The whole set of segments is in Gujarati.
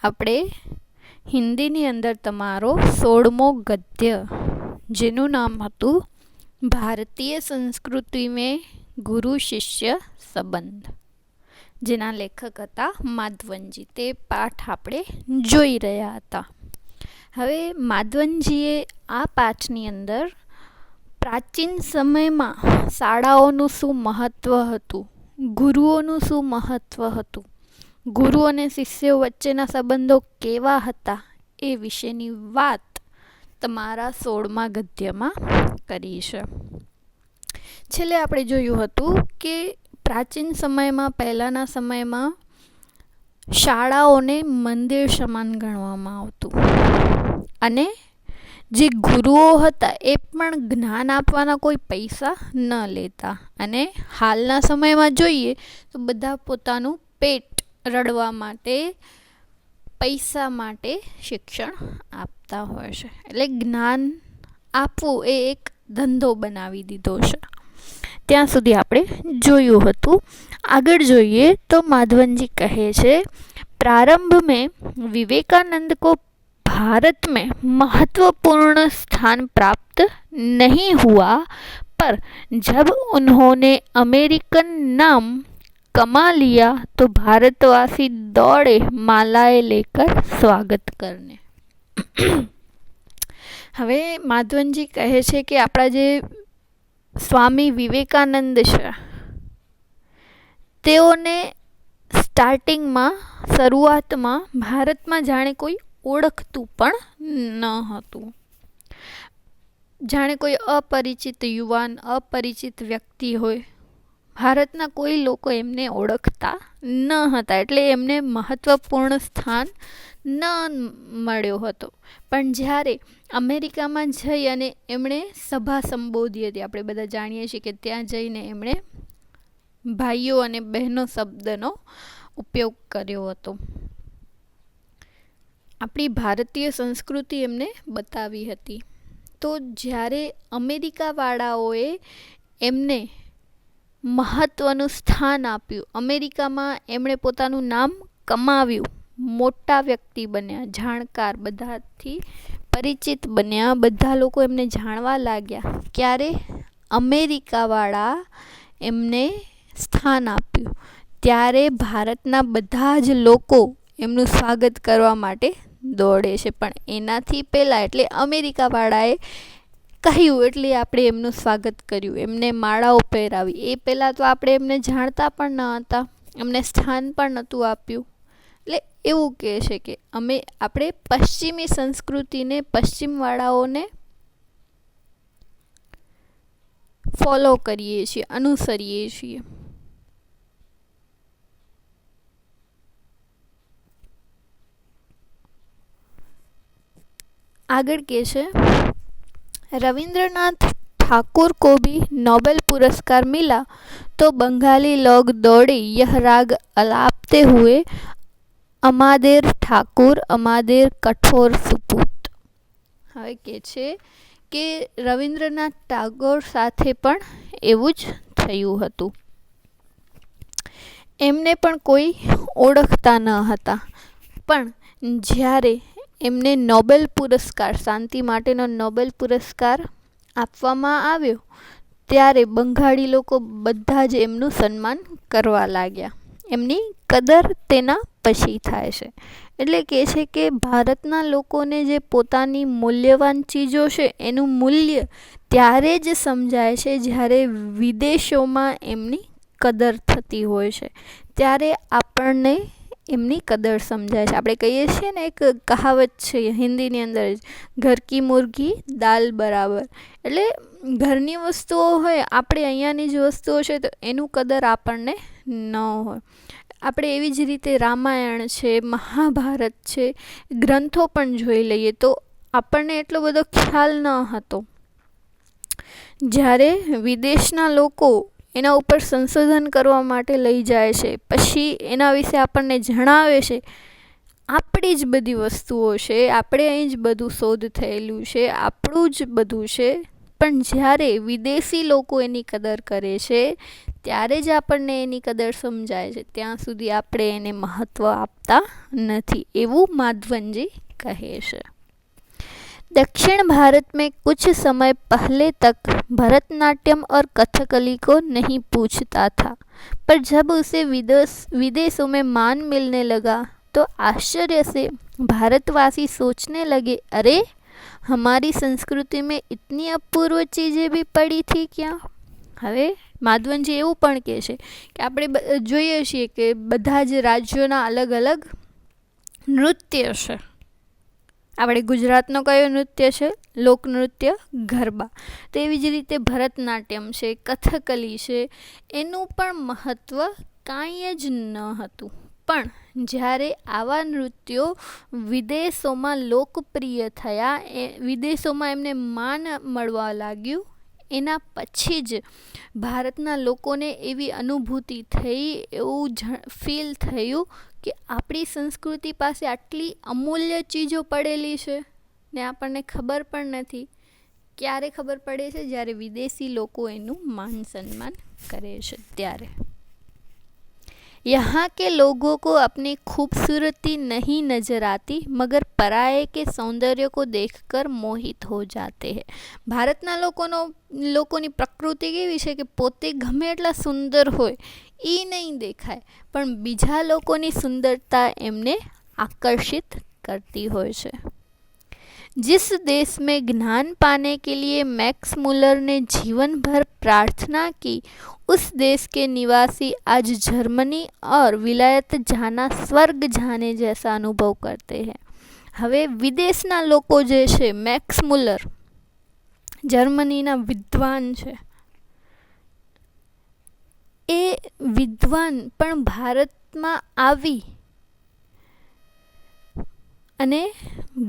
આપણે હિન્દીની અંદર તમારો 16મો ગદ્ય, જેનું નામ હતું ભારતીય સંસ્કૃતિ મેં ગુરુ શિષ્ય સંબંધ, જેના લેખક હતા માધવનજી, તે પાઠ આપણે જોઈ રહ્યા હતા. હવે માધવનજીએ આ પાઠની અંદર પ્રાચીન સમયમાં શાળાઓનું શું મહત્ત્વ હતું, ગુરુઓનું શું મહત્ત્વ હતું, ગુરુ અને શિષ્યો વચ્ચેના સંબંધો કેવા હતા, એ વિશેની વાત તમારા 16મા ગદ્યમાં કરી છે. છેલ્લે આપણે જોયું હતું કે પ્રાચીન સમયમાં, પહેલાંના સમયમાં શાળાઓને મંદિર સમાન ગણવામાં આવતું અને જે ગુરુઓ હતા એ પણ જ્ઞાન આપવાના કોઈ પૈસા ન લેતા, અને હાલના સમયમાં જોઈએ તો બધા પોતાનું પેટ રડવા માટે, પૈસા માટે શિક્ષણ આપતા હોય છે. એટલે જ્ઞાન આપવું એ એક ધંધો બનાવી દીધો છે. ત્યાં સુધી આપણે જોયું હતું. આગળ જોઈએ તો माधवन जी કહે છે, प्रारंभ में विवेकानंद को भारत में महत्वपूर्ण स्थान प्राप्त नहीं हुआ, पर जब उन्होंने अमेरिकन नाम कमा लिया तो भारतवासी दौड़े मालाएं लेकर स्वागत करने. હવે માધવનજી કહે છે કે આપણા જે સ્વામી વિવેકાનંદ છે, તેઓને સ્ટાર્ટિંગમાં, શરૂઆતમાં ભારતમાં જાણે કોઈ ઓળખતું પણ ન હતું. જાણે કોઈ અપરિચિત યુવાન, અપરિચિત વ્યક્તિ હોય, ભારતના કોઈ લોકો એમને ઓળખતા ન હતા, એટલે એમને મહત્વપૂર્ણ સ્થાન ન મળ્યો હતો. પણ જ્યારે અમેરિકામાં જઈ અને એમણે સભા સંબોધી હતી, આપણે બધા જાણીએ છીએ કે ત્યાં જઈને એમણે ભાઈઓ અને બહેનો શબ્દનો ઉપયોગ કર્યો હતો. આપણી ભારતીય સંસ્કૃતિ એમને બતાવી હતી. તો જ્યારે અમેરિકાવાળાઓએ એમને મહત્ત્વનું સ્થાન આપ્યું, અમેરિકામાં એમણે પોતાનું નામ કમાવ્યું, મોટા વ્યક્તિ બન્યા, જાણકાર, બધાથી પરિચિત બન્યા, બધા લોકો એમને જાણવા લાગ્યા, ક્યારે અમેરિકાવાળા એમને સ્થાન આપ્યું, ત્યારે ભારતના બધા જ લોકો એમનું સ્વાગત કરવા માટે દોડે છે. પણ એનાથી પહેલાં, એટલે અમેરિકાવાળાએ કહ્યું એટલે આપણે એમનું સ્વાગત કર્યું, એમને માળાઓ પહેરાવી. એ પહેલાં તો આપણે એમને જાણતા પણ ન હતા, એમને સ્થાન પણ નહોતું આપ્યું. એટલે એવું કહે છે કે આપણે પશ્ચિમી સંસ્કૃતિને, પશ્ચિમવાળાઓને ફોલો કરીએ છીએ, અનુસરીએ છીએ. આગળ કે છે, रविंद्रनाथ ठाकुर को भी नोबेल पुरस्कार मिला तो बंगाली लोग दौड़े यह राग अलापते हुए અમાદેર ઠાકુર અમાદેર કઠોર સુપૂત. હવે કે છે કે રવિન્દ્રનાથ ટાગોર સાથે પણ એવું જ થયું હતું. એમને પણ કોઈ ઓળખતા ન હતા, પણ જ્યારે એમને નોબેલ પુરસ્કાર, શાંતિ માટેનો નોબેલ પુરસ્કાર આપવામાં આવ્યો, ત્યારે બંગાળી લોકો બધા જ એમનું સન્માન કરવા લાગ્યા. એમની કદર તેના પછી થાય છે. એટલે કહે છે કે ભારતના લોકોને જે પોતાની મૂલ્યવાન ચીજો છે એનું મૂલ્ય ત્યારે જ સમજાય છે જ્યારે વિદેશોમાં એમની કદર થતી હોય છે, ત્યારે આપણને એમની કદર સમજાય છે. આપણે કહીએ છીએ ને, એક કહાવત છે હિન્દીની અંદર જ, ઘર કી મુર્ગી દાલ બરાબર. એટલે ઘરની વસ્તુઓ હોય, આપણે અહીંયાની જ વસ્તુઓ છે તો એનું કદર આપણને ન હોય. આપણે એવી જ રીતે રામાયણ છે, મહાભારત છે, ગ્રંથો પણ જોઈ લઈએ તો આપણને એટલો બધો ખ્યાલ ન હતો. જ્યારે વિદેશના લોકો એના ઉપર સંશોધન કરવા માટે લઈ જાય છે, પછી એના વિશે આપણને જણાવે છે, આપણી જ બધી વસ્તુઓ છે, આપણે અહીં જ બધું શોધ થયેલું છે, આપણું જ બધું છે, પણ જ્યારે વિદેશી લોકો એની કદર કરે છે ત્યારે જ આપણને એની કદર સમજાય છે, ત્યાં સુધી આપણે એને મહત્વ આપતા નથી, એવું માધવનજી કહે છે। दक्षिण भारत में कुछ समय पहले तक भरतनाट्यम और कथकली को नहीं पूछता था, पर जब उसे विदेशों में मान मिलने लगा तो आश्चर्य से भारतवासी सोचने लगे, अरे हमारी संस्कृति में इतनी अपूर्व चीज़ें भी पड़ी थी क्या। હવે માધવનજી એવું પણ કહે છે કે આપણે જોઈએ છીએ કે બધા જ રાજ્યોના અલગ અલગ નૃત્ય છે। આપણે ગુજરાતનો કયો નૃત્ય છે? લોકનૃત્ય ગરબા। તો એવી જ રીતે ભરતનાટ્યમ છે, કથકલી છે, એનું પણ મહત્ત્વ કાંઈ જ ન હતું, પણ જ્યારે આવા નૃત્યો વિદેશોમાં લોકપ્રિય થયા, વિદેશોમાં એમને માન મળવા લાગ્યું, એના પછી જ ભારતના લોકોને એવી અનુભૂતિ થઈ, એવું ફીલ થયું કે આપણી સંસ્કૃતિ પાસે આટલી અમૂલ્ય ચીજો પડેલી છે ને આપણને ખબર પણ નથી। ક્યારે ખબર પડે છે? જ્યારે વિદેશી લોકો એનું માન સન્માન કરે છે ત્યારે। यहाँ के लोगों को अपनी खूबसूरती नहीं नजर आती, मगर पराये के सौंदर्य को देखकर मोहित हो जाते हैं। ભારતના લોકોની પ્રકૃતિ કેવી છે કે પોતે ગમે એટલા સુંદર હોય એ નહીં દેખાય, પણ બીજા લોકોની સુંદરતા એમને આકર્ષિત કરતી હોય છે। जिस देश में ज्ञान पाने के लिए मैक्स मुलर ने जीवन भर प्रार्थना की, उस देश के निवासी आज जर्मनी और विलायत जाना स्वर्ग जाने जैसा अनुभव करते हैं। હવે વિદેશના લોકો જે છે, મેક્સ મુલર જર્મનીના વિદ્વાન છે, એ વિદ્વાન પણ ભારતમાં આવી અને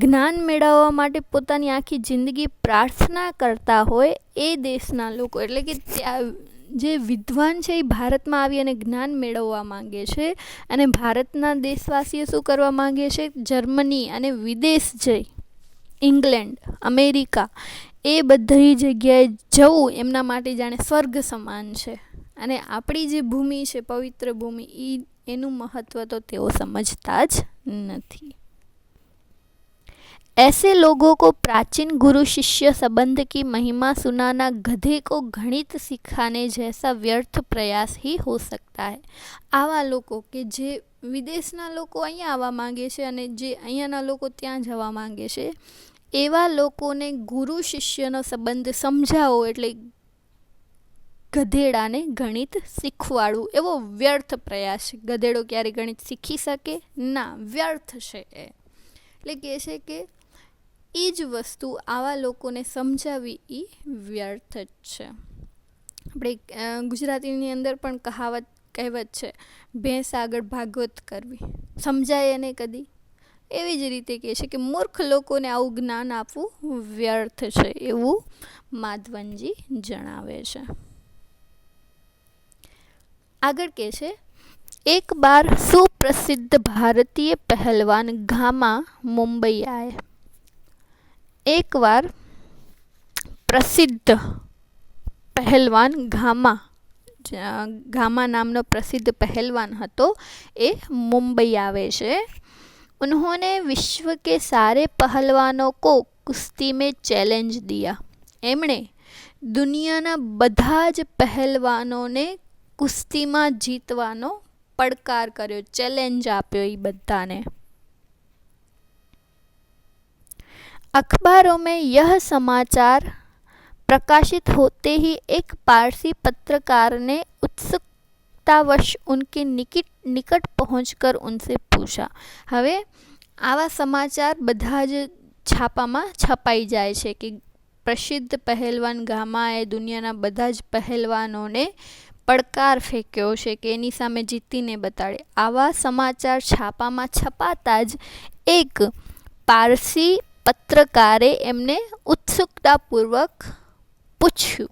જ્ઞાન મેળવવા માટે પોતાની આખી જિંદગી પ્રાર્થના કરતા હોય એ દેશના લોકો, એટલે કે જે વિદ્વાન છે એ ભારતમાં આવી અને જ્ઞાન મેળવવા માંગે છે, અને ભારતના દેશવાસીઓ શું કરવા માંગે છે? જર્મની અને વિદેશ જઈ, ઇંગ્લેન્ડ, અમેરિકા, એ બધી જગ્યાએ જવું એમના માટે જાણે સ્વર્ગ સમાન છે, અને આપણી જે ભૂમિ છે, પવિત્ર ભૂમિ, એનું મહત્ત્વ તો તેઓ સમજતા જ નથી। ऐसे लोगों को प्राचीन गुरु शिष्य संबंध की महिमा सुनाना गधे को गणित सिखाने जैसा व्यर्थ प्रयास ही हो सकता है। आवा लोको के जे विदेशना लोको અહીંયા આવવા માંગે છે અને જે અહીંયાના લોકો ત્યાં જવા માંગે છે, એવા લોકોને ગુરુ શિષ્યનો સંબંધ સમજાવો એટલે ગધેડાને ગણિત શીખવાડવું એવો વ્યર્થ પ્રયાસ છે। ગધેડો ક્યારે ગણિત શીખી શકે? ના, વ્યર્થ છે એ। એટલે કહે છે કે એ જ વસ્તુ આવા લોકોને સમજાવી એ વ્યર્થ જ છે। આપણે ગુજરાતીની અંદર પણ કહેવત છે, ભેંસ આગળ ભાગવત કરવી, સમજાય એને કદી? એવી જ રીતે કહે છે કે મૂર્ખ લોકોને આવું જ્ઞાન આપવું વ્યર્થ છે, એવું માધવનજી જણાવે છે। આગળ કહે છે, एक बार सुप्रसिद्ध भारतीय पहलवान घामा मुंबई आए। एक बार प्रसिद्ध पहलवान घामा नामનો प्रसिद्ध पहलवान હતો, એ मुंबई आवे छे। उन्होंने विश्व के सारे पहलवानों को कुश्ती में चैलेंज दिया। एमणे दुनियाना બધા જ પહેલવાનોને કુસ્તીમાં જીતવાનો પડકાર કર્યો, ચેલેન્જ આપ્યો એ બધાને। अखबारों में यह समाचार प्रकाशित होते ही एक पारसी पत्रकार ने उत्सुकतावश उनके निकट पहुंचकर उनसे पूछा। હવે આવા સમાચાર બધા જ છાપામાં છપાઈ જાય છે કે પ્રસિદ્ધ પહેલવાન ગામાએ દુનિયાના બધા જ પહેલવાનોને પડકાર ફેંક્યો છે કે એની સામે જીતીને બતાડે। આવા સમાચાર છાપામાં છપાતા જ એક પારસી પત્રકારે એમને ઉત્સુકતાપૂર્વક પૂછ્યું,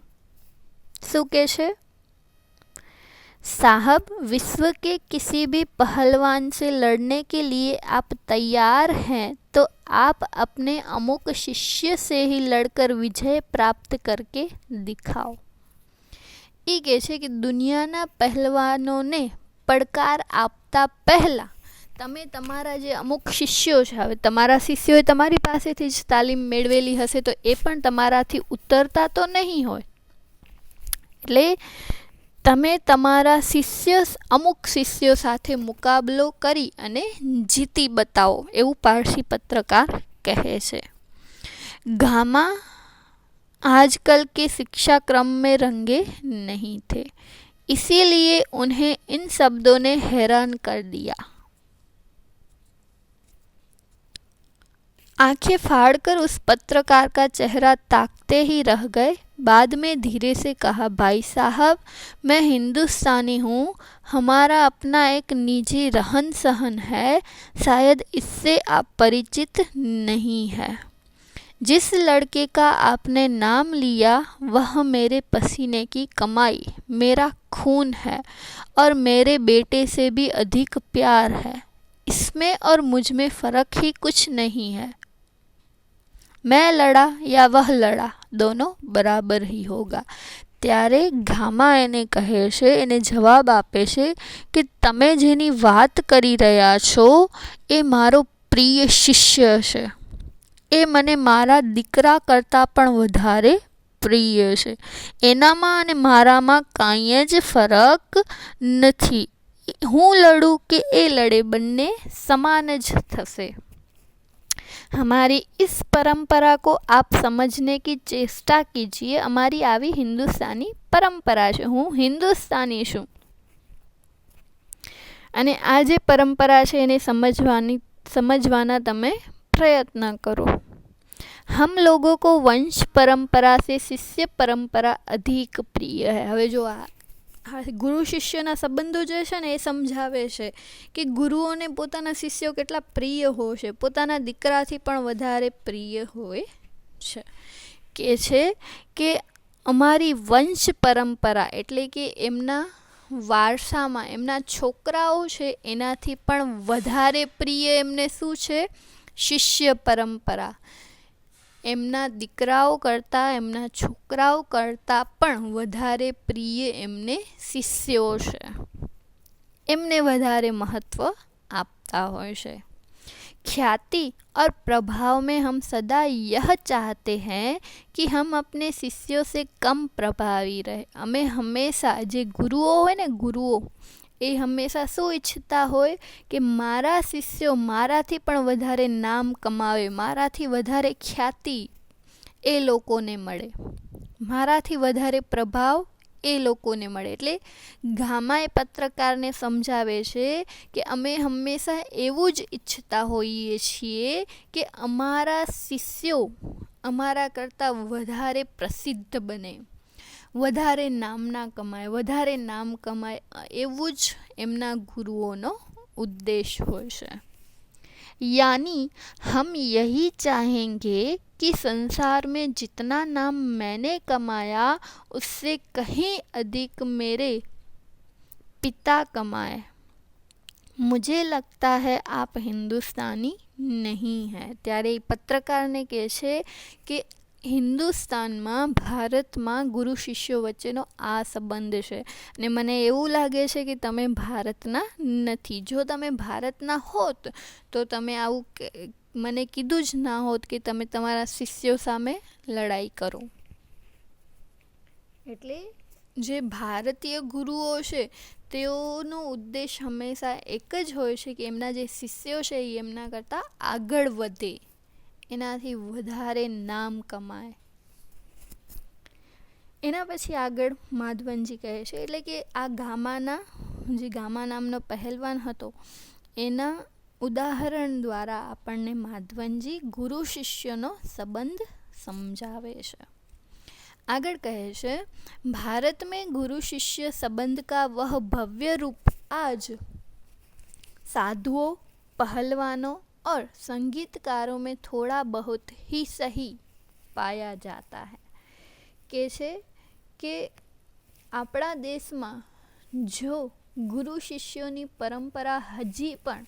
શું કહે છે? साहब, विश्व के किसी भी पहलवान से लड़ने के लिए आप तैयार हैं तो आप अपने अमुक शिष्य से ही लड़कर विजय प्राप्त करके दिखाओ। એ કહે છે કે દુનિયાના પહેલવાનોને પડકાર આપતા પહેલા તમે તમારા જે અમુક શિષ્યો છે, હવે તમારા શિષ્યોએ તમારી પાસેથી જ તાલીમ મેળવેલી હશે તો એ પણ તમારાથી ઉતરતા તો નહીં હોય, એટલે તમે તમારા અમુક શિષ્યો સાથે મુકાબલો કરી અને જીતી બતાવો, એવું પારસી પત્રકાર કહે છે। घामा आजकल के शिक्षा क्रम में रंगे नहीं थे, इसीलिए उन्हें इन शब्दों ने हैरान कर दिया। आंखें फाड़कर उस पत्रकार का चेहरा ताकते ही रह गए। बाद में धीरे से कहा, भाई साहब, मैं हिंदुस्तानी हूँ, हमारा अपना एक निजी रहन सहन है, शायद इससे आप परिचित नहीं है। जिस लड़के का आपने नाम लिया वह मेरे पसीने की कमाई, मेरा खून है और मेरे बेटे से भी अधिक प्यार है। इसमें और मुझ में फर्क ही कुछ नहीं है। मैं लड़ा या वह लड़ा, दोनों बराबर ही होगा। ત્યારે ઘામા એને કહે છે, એને જવાબ આપે છે કે તમે જેની વાત કરી રહ્યા છો એ મારો પ્રિય શિષ્ય છે, એ મને મારા દીકરા કરતાં પણ વધારે પ્રિય છે, એનામાં અને મારામાં કાંઈ જ ફરક નથી। હું લડું કે એ લડે, બંને સમાન જ થશે। हमारी इस परंपरा को आप समझने की चेष्टा कीजिए। हमारी आवी हिंदुस्तानी परंपरा है, हूँ हिंदुस्तानी छूँ અને આ જે પરંપરા છે એને समझवाना तमे प्रयत्न करो। हम लोगों को वंश परंपरा से शिष्य परंपरा अधिक प्रिय है। હવે જો આ ગુરુ શિષ્યના સંબંધો જે છે ને એ સમજાવે છે કે ગુરુઓને પોતાના શિષ્યો કેટલા પ્રિય હોય છે, પોતાના દીકરાથી પણ વધારે પ્રિય હોય છે। કે છે કે અમારી વંશ પરંપરા એટલે કે એમના વારસામાં એમના છોકરાઓ છે એનાથી પણ વધારે પ્રિય એમને શું છે? શિષ્ય પરંપરા। એમના દીકરાઓ કરતાં, એમના છોકરાઓ કરતાં પણ વધારે પ્રિય એમને શિષ્યો છે, એમને વધારે મહત્વ આપતા હોય છે। ख्याति और प्रभाव में हम सदा यह चाहते हैं कि हम अपने शिष्यों से कम प्रभावी रहे। हमें हमेशा जे गुरुओ હોય ને ગુરુઓ એ હંમેશા શું ઈચ્છતા હોય કે મારા શિષ્યો મારાથી પણ વધારે નામ કમાવે, મારાથી વધારે ખ્યાતિ એ લોકોને મળે, મારાથી વધારે પ્રભાવ એ લોકોને મળે। એટલે ઘામાએ પત્રકારને સમજાવે છે કે અમે હંમેશા એવું જ ઈચ્છતા હોઈએ છીએ કે અમારા શિષ્યો અમારા કરતાં વધારે પ્રસિદ્ધ બને, વધારે નામના કમાય, વધારે નામ કમાય, એવું જ એમના ગુરુઓનો ઉદ્દેશ હોય છે। यानी हम यही चाहेंगे कि संसार में जितना नाम मैंने कमाया उससे कहीं अधिक मेरे पिता कमाए। मुझे लगता है आप हिंदुस्तानी नहीं हैं। ત્યારે પત્રકારને કહે છે કે હિન્દુસ્તાનમાં, ભારતમાં ગુરુ શિષ્યો વચ્ચેનો આ સંબંધ છે અને મને એવું લાગે છે કે તમે ભારતના નથી। જો તમે ભારતના હોત તો તમે આવું મને કીધું જ ના હોત કે તમે તમારા શિષ્યો સામે લડાઈ કરો। એટલે જે ભારતીય ગુરુઓ છે તેઓનો ઉદ્દેશ હંમેશા એક જ હોય છે કે એમના જે શિષ્યો છે એ એમના કરતાં આગળ વધે, એનાથી વધારે નામ કમાય। એના પછી આગળ માધવનજી કહે છે, એટલે કે આ ગામા નામનો પહેલવાન હતો એના ઉદાહરણ દ્વારા આપણને માધવનજી ગુરુ શિષ્યનો સંબંધ સમજાવે છે। આગળ કહે છે, भारत में गुरु शिष्य संबंध का वह भव्य रूप आज साधुओं, पहलवानों और संगीतकारों में थोड़ा बहुत ही सही पाया जाता है। કે છે કે આપણા દેશમાં જો ગુરુ શિષ્યોની પરંપરા હજી પણ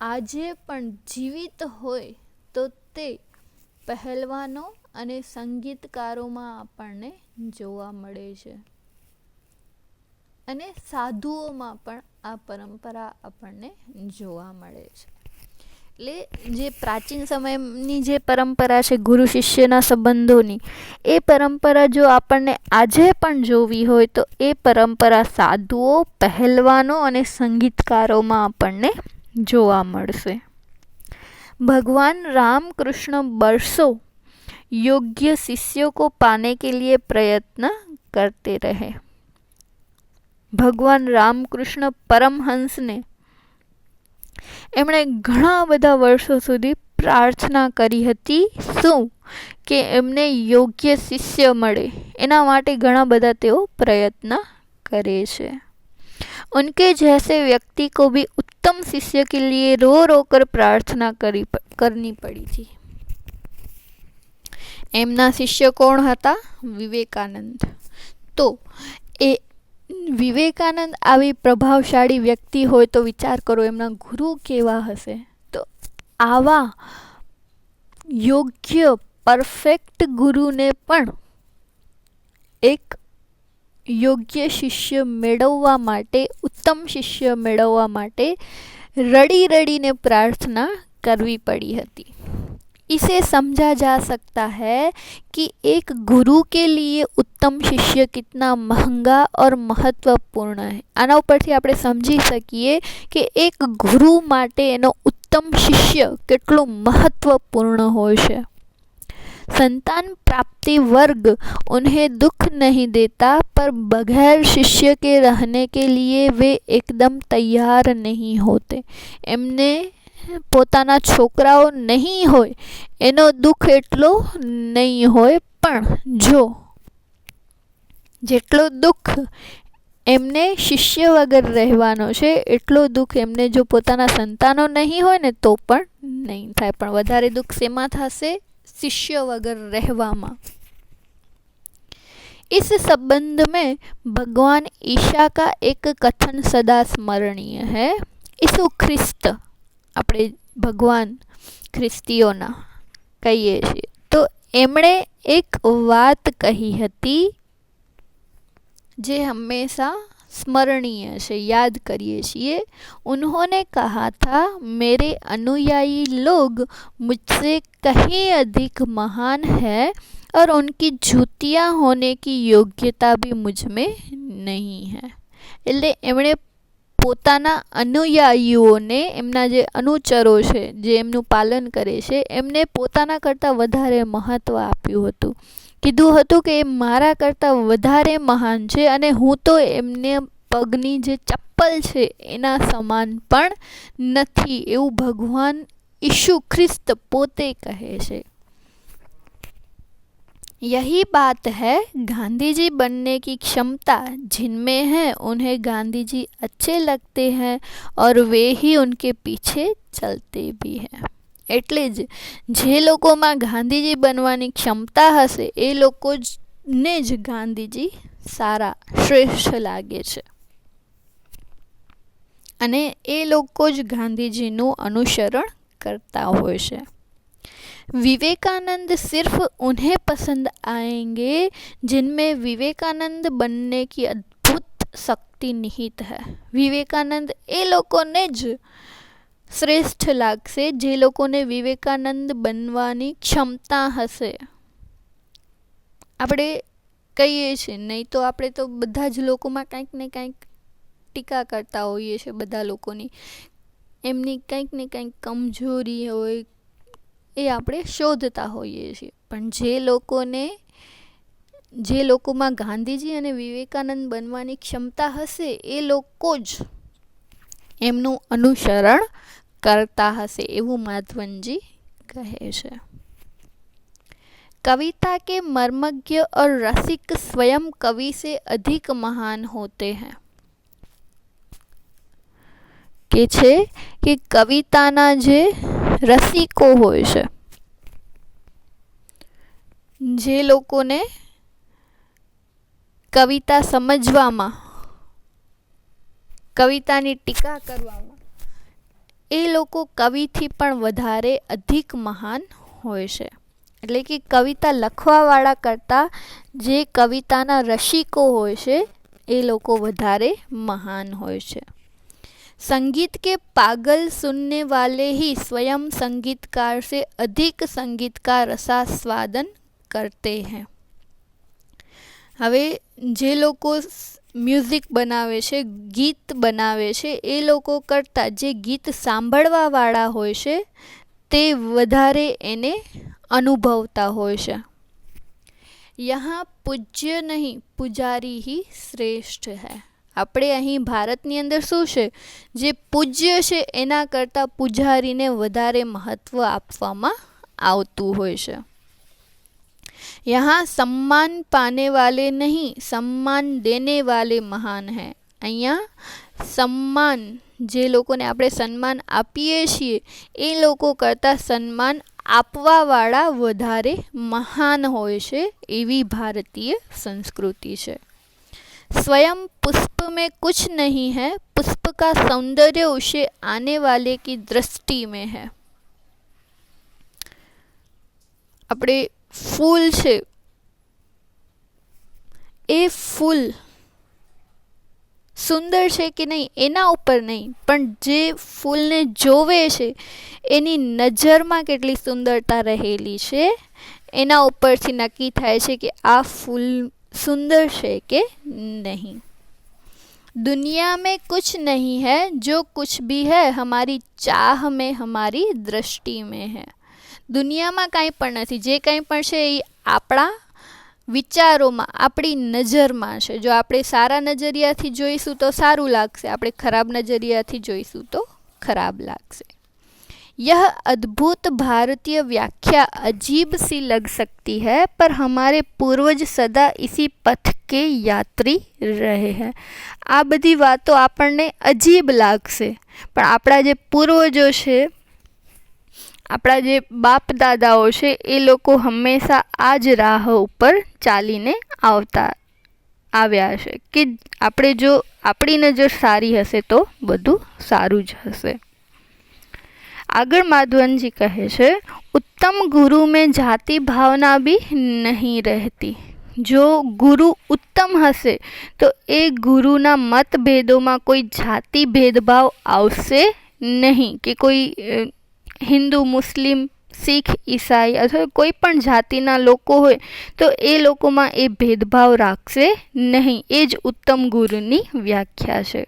આજે પણ જીવિત હોય તો તે પહેલવાનો અને સંગીતકારોમાં આપણને જોવા મળે છે, અને સાધુઓમાં પણ આ પરંપરા આપણને જોવા મળે છે. એટલે જે પ્રાચીન સમયની જે પરંપરા છે ગુરુ શિષ્યના સંબંધોની, એ પરંપરા જો આપણને આજે પણ જોવી હોય તો એ પરંપરા સાધુઓ, પહેલવાનો અને સંગીતકારોમાં આપણને જોવા મળશે. भगवान राम कृष्ण बरसों योग्य शिष्यों को पाने के लिए प्रयत्न करते रहे. ભગવાન રામકૃષ્ણ પરમહંસને એમણે ઘણા બધા વર્ષો સુધી પ્રાર્થના કરી હતી. શું કે એમને યોગ્ય શિષ્ય મળે, એના માટે ઘણા બધા તેઓ પ્રયત્ન કરે છે. उनके जैसे व्यक्ति को भी उत्तम शिष्य के लिए रो रो कर प्रार्थना करनी पड़ी थी. એમના શિષ્ય કોણ હતા? વિવેકાનંદ. તો એ વિવેકાનંદ આવી પ્રભાવશાળી વ્યક્તિ હોય તો વિચાર કરો એમના ગુરુ કેવા હશે. તો આવા યોગ્ય પરફેક્ટ ગુરુને પણ એક યોગ્ય શિષ્ય મેળવવા માટે, ઉત્તમ શિષ્ય મેળવવા માટે રડી રડીને प्रार्थना करवी पड़ी હતી. इसे समझा जा सकता है कि एक गुरु के लिए उत्तम शिष्य कितना महंगा और महत्वपूर्ण है. આના ઉપરથી આપણે સમજી શકીએ કે એક ગુરુ માટે એનો ઉત્તમ શિષ્ય કેટલું મહત્વપૂર્ણ હોય છે. संतान प्राप्ति वर्ग उन्हें दुख नहीं देता, पर बगैर शिष्य के रहने के लिए वे एकदम तैयार नहीं होते. એમને પોતાના છોકરાઓ નહીં હોય એનો દુઃખ એટલો નહીં હોય, પણ જો જેટલો દુઃખ એમને શિષ્ય વગર રહેવાનો છે એટલો દુઃખ એમને જો પોતાના સંતાનો નહીં હોય ને તો પણ નહીં થાય. પણ વધારે દુઃખ શેમાં થશે? शिष्य वगर रहवामा. इस संबंध में भगवान ईशा का एक कथन सदा स्मरणीय है. ईसु ख्रिस्त, આપણે ભગવાન ખ્રિસ્તીઓના કહીએ છીએ, તો એમણે એક વાત કહી હતી જે હંમેશા स्मरणीय છે, याद करिए છીએ. उन्होंने कहा था, मेरे अनुयायी लोग मुझसे कहीं अधिक महान है और उनकी जूतियाँ होने की योग्यता भी मुझ में नहीं है. એટલે એમણે પોતાના અનુયાયીઓને, એમના જે અનુચરો છે, જે એમનું પાલન કરે છે, એમને પોતાના કરતાં વધારે મહત્વ આપ્યું હતું. કીધું હતું કે એ મારા કરતાં વધારે મહાન છે અને હું તો એમને પગની જે ચપ્પલ છે એના સમાન પણ નથી, એવું ભગવાન ઈશુ ખ્રિસ્ત પોતે કહે છે. यही बात है, गांधी जी बनने की क्षमता जिनमें है उन्हें गांधी जी अच्छे लगते हैं और वे ही उनके पीछे चलते भी हैं. એટલે જ જે લોકોમાં ગાંધીજી બનવાની ક્ષમતા હશે એ લોકોને જ ગાંધીજી સારા, શ્રેષ્ઠ લાગે છે અને એ લોકો જ ગાંધીજીનું અનુસરણ કરતા હોય છે. विवेकानंद सिर्फ उन्हें पसंद आएंगे जिनमें विवेकानंद बनने की अद्भुत शक्ति निहित है. विवेकानंद એ લોકોને જ શ્રેષ્ઠ લાગશે જે લોકોને વિવેકાનંદ બનવાની ક્ષમતા હશે. આપણે કહીએ છીએ, નહીં તો આપણે તો બધા જ લોકોમાં કંઈક ને કંઈક ટીકા કરતા હોઈએ છીએ. બધા લોકોની એમની કંઈક ને કંઈક કમજોરી હોય એ આપણે શોધતા હોઈએ છીએ. પણ જે લોકોમાં ગાંધીજી અને વિવેકાનંદ બનવાની ક્ષમતા હશે એ લોકો જ એમનું અનુસરણ કરતા હશે, એવું માધવનજી કહે છે. कविता के मर्मज्ञ और रसिक स्वयं कवि से अधिक महान होते हैं. કે છે કે કવિતાના જે રસિકો હોય છે, જે લોકોને કવિતા સમજવામાં, કવિતાની ટીકા કરવામાં એ લોકો કવિથી પણ વધારે અધિક મહાન હોય છે. એટલે કે કવિતા લખવાવાળા કરતાં જે કવિતાના રસિકો હોય છે એ લોકો વધારે મહાન હોય છે. संगीत के पागल सुनने वाले ही स्वयं संगीतकार से अधिक संगीत का रसास्वादन करते हैं. હવે જે લોકો મ્યુઝિક બનાવે છે, ગીત બનાવે છે, એ લોકો કરતાં જે ગીત સાંભળવાવાળા હોય છે તે વધારે એને અનુભવતા હોય છે. યહાં પૂજ્ય નહીં પુજારી ही શ્રેષ્ઠ है. આપણે અહીં ભારતની અંદર શું છે, જે પૂજ્ય છે એના કરતાં પૂજારીને વધારે મહત્વ આપવામાં આવતું હોય છે. यहाँ सम्मान पाने वाले नहीं सम्मान देने वाले महान है. અહીંયા સન્માન, જે લોકોને આપણે સન્માન આપીએ છીએ એ લોકો કરતાં સન્માન આપવાવાળા વધારે મહાન હોય છે, એવી ભારતીય સંસ્કૃતિ છે. स्वयं पुष्प में कुछ नहीं है, पुष्प का सौंदर्य उसे आने वाले की दृष्टि में है. આપણે ફૂલ છે એ ફૂલ સુંદર છે કે નહીં એના ઉપર નહીં, પણ જે ફૂલને જોવે છે એની નજરમાં કેટલી સુંદરતા રહેલી છે એના ઉપરથી નક્કી થાય છે કે આ ફૂલ सुंदर है कि नहीं. दुनिया में कुछ नहीं है, जो कुछ भी है हमारी चाह में हमारी दृष्टि में है. દુનિયામાં કાંઈ પણ નથી, જે કાંઈ પણ છે એ આપણા વિચારોમાં, આપણી નજરમાં છે. જો આપણે સારા નજરિયાથી જોઈશું તો સારું લાગશે, આપણે ખરાબ નજરિયાથી જોઈશું તો ખરાબ લાગશે. यह अद्भुत भारतीय व्याख्या अजीब सी लग सकती है, पर हमारे पूर्वज सदा इसी पथ के यात्री रहे हैं. આ બધી વાતો આપણને અજીબ લાગશે, પણ આપણા જે પૂર્વજો છે, આપણા જે બાપ દાદાઓ છે એ લોકો હંમેશા આ જ રાહ ઉપર ચાલીને આવ્યા છે કે આપણે જો આપણી નજર સારી હશે તો બધું સારું જ હશે. आगर माधवन जी कहे छे, उत्तम गुरु में जाति भावना भी नहीं रहती. जो गुरु उत्तम हसे तो ए गुरुना मतभेदों में कोई जाति भेदभाव आवशे नहीं, कि कोई हिंदू मुस्लिम सिख ईसाई अथवा कोई पण जातिना लोको होय तो ए लोकोमां ए भेदभाव राखशे नहीं. ए ज उत्तम गुरुनी व्याख्या छे.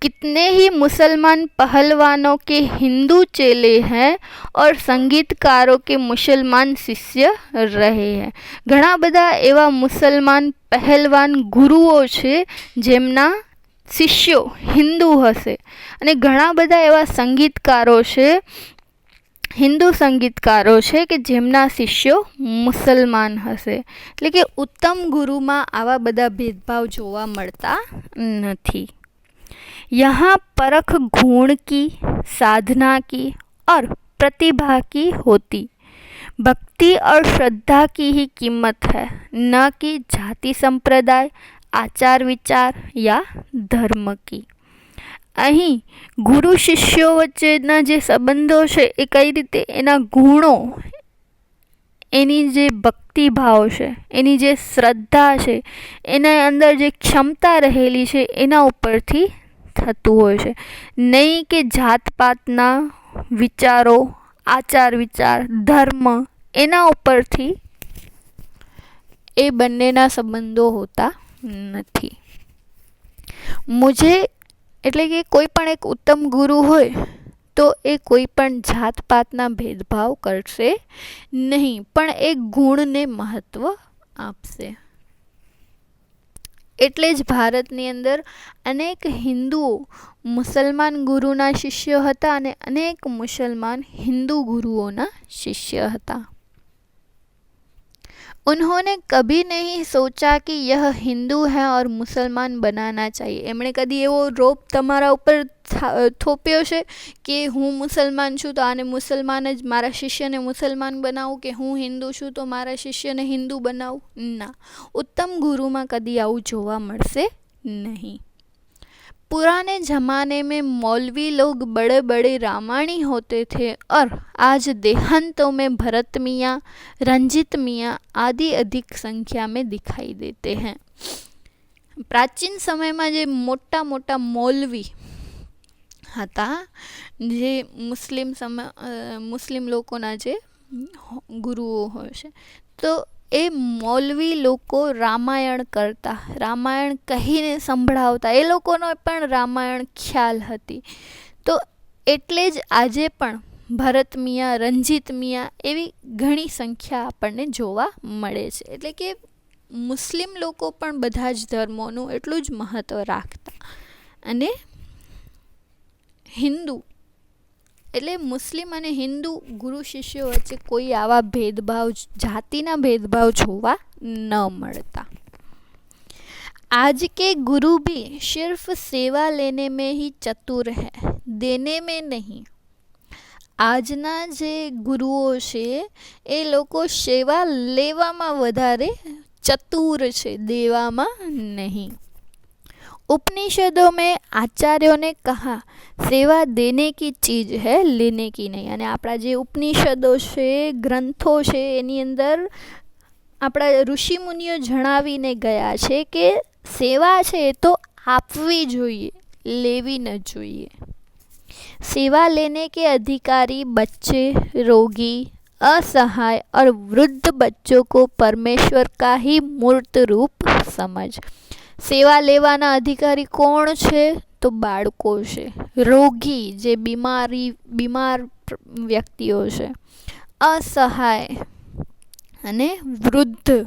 कितने ही मुसलमान पहलवानों के हिंदू चेले हैं और संगीतकारों के मुसलमान शिष्य रहे हैं. घણા બધા એવા મુસલમાન પહેલવાન ગુરુઓ છે જેમના શિષ્યો હિન્દુ હશે, અને ઘણા બધા એવા સંગીતકારો છે, હિન્દુ સંગીતકારો છે કે જેમના શિષ્યો મુસલમાન હશે. એટલે કે ઉત્તમ ગુરુમાં આવા બધા ભેદભાવ જોવા મળતા નથી. यहाँ परख गुण की, साधना की और प्रतिभा की होती. भक्ति और श्रद्धा की ही कीमत है, न कि जाति संप्रदाय, आचार विचार या धर्म की. અહીં ગુરુ શિષ્યો વચ્ચેના જે સંબંધો છે એ કઈ રીતે એના ગુણો, એની જે ભક્તિભાવ છે, એની જે શ્રદ્ધા છે, એના અંદર જે ક્ષમતા રહેલી છે એના ઉપરથી થતું હોય છે, નહીં કે જાત પાતના વિચારો, આચાર વિચાર, ધર્મ એના ઉપરથી એ બંનેના સંબંધો હોતા નથી. મુજે એટલે કે કોઈ પણ એક ઉત્તમ ગુરુ હોય તો એ કોઈ પણ જાત પાતના ભેદભાવ કરશે નહીં, પણ એ ગુણને મહત્વ આપશે. એટલે જ ભારતની અંદર અનેક હિન્દુઓ મુસલમાન ગુરુના શિષ્ય હતા અને અનેક મુસલમાન हिंदू गुरुओं शिष्य था. उन्होंने कभी नहीं सोचा कि यह हिंदू है और मुसलमान बनाना चाहिए. एमणे कदी एवो रोप तमारा ऊपर थोप्यो छे कि हूँ मुसलमान छूँ तो आने मुसलमान ज मारा शिष्य ने मुसलमान बनावुं, कि हूँ हिंदू छूँ तो मारा शिष्य ने हिंदू बनावुं. ना, उत्तम गुरु में कदी आवुं जोवा मळशे नहीं. पुराने ज़माने में मौलवी लोग बड़े बड़े रामायणी होते थे और आज देहांतों में भरत मियाँ, रंजित मियाँ आदि अधिक संख्या में दिखाई देते हैं। પ્રાચીન સમયમાં જે મોટા મોટા મૌલવી હતા, જે મુસ્લિમ લોકોના જે ગુરુઓ હોય છે, તો એ મૌલવી લોકો રામાયણ કરતા, રામાયણ કહીને સંભળાવતા, એ લોકોનો પણ રામાયણ ખ્યાલ હતી. તો એટલે જ આજે પણ ભરત મિયા, રંજીત મિયા એવી ઘણી સંખ્યા આપણને જોવા મળે છે. એટલે કે મુસ્લિમ લોકો પણ બધા જ ધર્મોનું એટલું જ મહત્ત્વ રાખતા. અને હિન્દુ એટલે મુસ્લિમ અને હિન્દુ ગુરુ શિષ્યો વચ્ચે કોઈ આવા ભેદભાવ, જાતિના ભેદભાવ જોવા ન મળતા. आज के गुरु भी सिर्फ सेवा लेने में ही चतुर है, देने में नहीं. આજના જે ગુરુઓ છે એ લોકો સેવા લેવામાં વધારે चतुर છે, देवामा नहीं. उपनिषदों में आचार्यों ने कहा सेवा देने की चीज है, लेने की नहीं. અને આપણા જે ઉપનિષદો છે, ગ્રંથો છે, એની અંદર આપણા ઋષિમુનિઓ જણાવીને ગયા છે કે સેવા છે એ તો આપવી જોઈએ, લેવી ન જોઈએ. सेवा लेने के अधिकारी बच्चे, रोगी, असहाय और वृद्ध बच्चों को परमेश्वर का ही मूर्त रूप समझ. सेवा लेवाना अधिकारी कोण छे? तो बाळको छे, रोगी जे बीमार व्यक्तिओ छे, असहाय અને વૃદ્ધ,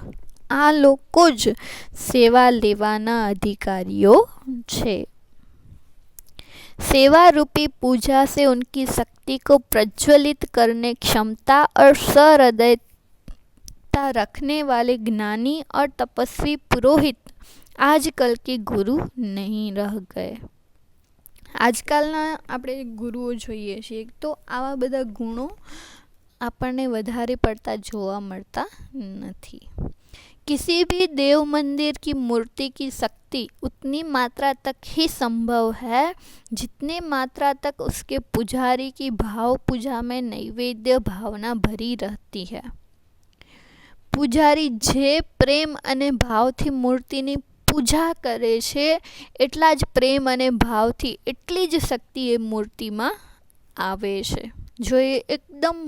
આ લોકો જ સેવા લેવાના અધિકારીઓ છે. सेवा रूपी पूजा से उनकी शक्ति को प्रज्वलित करने क्षमता और सहृदयता रखने वाले ज्ञानी और तपस्वी पुरोहित आजकल के गुरु नहीं रह गए. આજકાલના આપણે ગુરુઓ જોઈએ છીએ તો આવા બધા ગુણો આપણને વધારે પડતા જોવા મળતા નથી. किसी भी देव मंदिर की मूर्ति की शक्ति उतनी मात्रा तक ही संभव है जितनी मात्रा तक उसके पुजारी की भाव पूजा में नैवेद्य भावना भरी रहती है. पुजारी जे प्रेम अने भावथी मूर्तिनी पूजा करे छे એટલા જ પ્રેમ અને ભાવથી એટલી જ શક્તિ એ મૂર્તિમાં આવે છે. જો એ એકદમ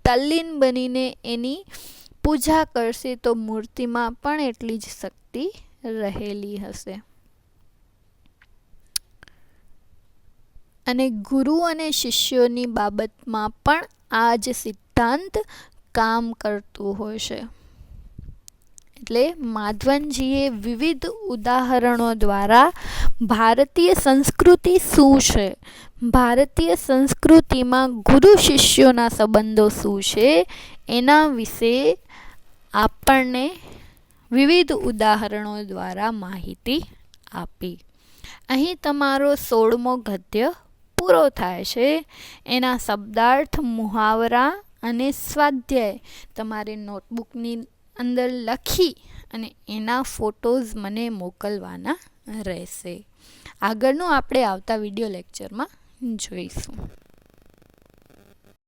તલ્લીન બનીને એની પૂજા કરશે તો મૂર્તિમાં પણ એટલી જ શક્તિ રહેલી હશે. અને ગુરુ અને શિષ્યોની બાબતમાં પણ આ જ સિદ્ધાંત કામ કરતું હોય છે. એટલે માધવનજીએ વિવિધ ઉદાહરણો દ્વારા ભારતીય સંસ્કૃતિ શું છે, ભારતીય સંસ્કૃતિમાં ગુરુ શિષ્યોના સંબંધો શું છે, એના વિશે આપણને વિવિધ ઉદાહરણો દ્વારા માહિતી આપી. અહીં તમારો 16મો ગદ્ય પૂરો થાય છે. એના શબ્દાર્થ, મુહાવરા અને સ્વાધ્યાય તમારે નોટબુકની અંદર લખી અને એના ફોટોઝ મને મોકલવાના રહેશે. આગળનું આપણે આવતા વિડીયો લેક્ચરમાં જોઈશું.